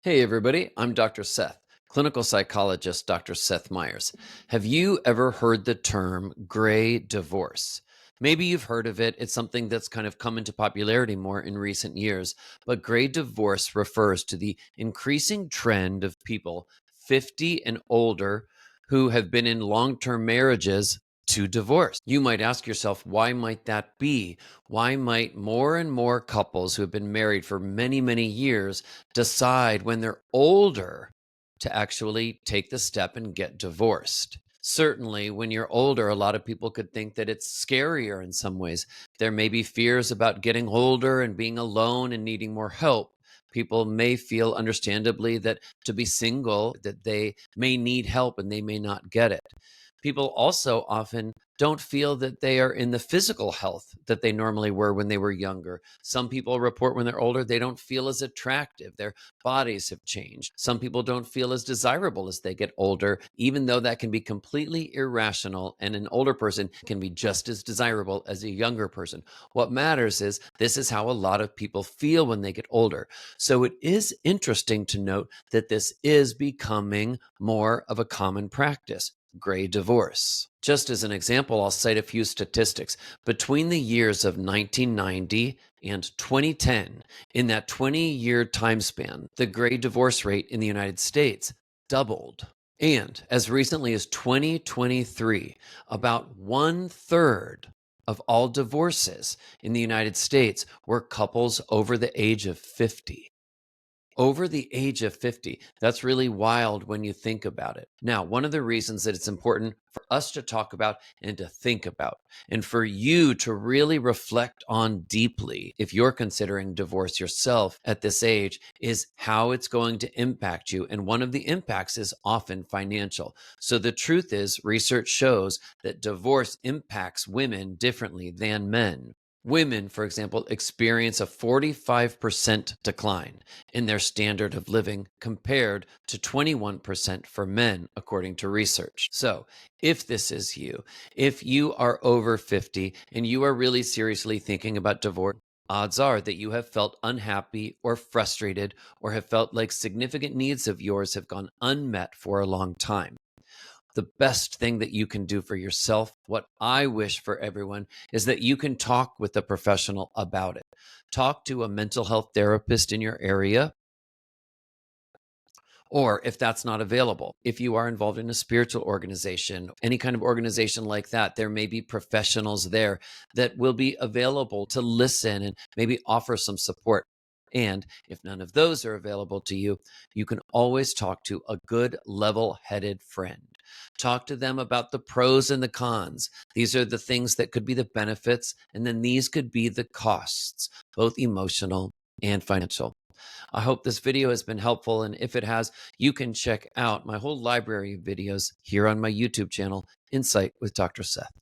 Hey, everybody, I'm Dr. Seth, clinical psychologist Dr. Seth Meyers. Have you ever heard the term gray divorce? Maybe you've heard of it. It's something that's kind of come into popularity more in recent years. But gray divorce refers to the increasing trend of people 50 and older who have been in long term marriages to divorce. You might ask yourself, why might that be? Why might more and more couples who have been married for many, many years decide when they're older to actually take the step and get divorced? Certainly, when you're older, a lot of people could think that it's scarier in some ways. There may be fears about getting older and being alone and needing more help. People may feel understandably that to be single, that they may need help and they may not get it. People also often don't feel that they are in the physical health that they normally were when they were younger. Some people report when they're older, they don't feel as attractive. Their bodies have changed. Some people don't feel as desirable as they get older, even though that can be completely irrational. And an older person can be just as desirable as a younger person. What matters is this is how a lot of people feel when they get older. So it is interesting to note that this is becoming more of a common practice. Gray divorce. Just as an example, I'll cite a few statistics. Between the years of 1990 and 2010, in that 20-year time span, the gray divorce rate in the United States doubled. And as recently as 2023, about 1/3 of all divorces in the United States were couples over the age of 50. Over the age of 50. That's really wild when you think about it. Now, one of the reasons that it's important for us to talk about and to think about, and for you to really reflect on deeply if you're considering divorce yourself at this age, is how it's going to impact you. And one of the impacts is often financial. So the truth is, research shows that divorce impacts women differently than men. Women, for example, experience a 45% decline in their standard of living compared to 21% for men, according to research. So, if this is you, if you are over 50 and you are really seriously thinking about divorce, odds are that you have felt unhappy or frustrated or have felt like significant needs of yours have gone unmet for a long time. The best thing that you can do for yourself, what I wish for everyone, is that you can talk with a professional about it. Talk to a mental health therapist in your area, or if that's not available, if you are involved in a spiritual organization, any kind of organization like that, there may be professionals there that will be available to listen and maybe offer some support. And if none of those are available to you, you can always talk to a good, level headed friend. Talk to them about the pros and the cons. These are the things that could be the benefits, and then these could be the costs, both emotional and financial. I hope this video has been helpful, and if it has, you can check out my whole library of videos here on my YouTube channel, Insight with Dr. Seth.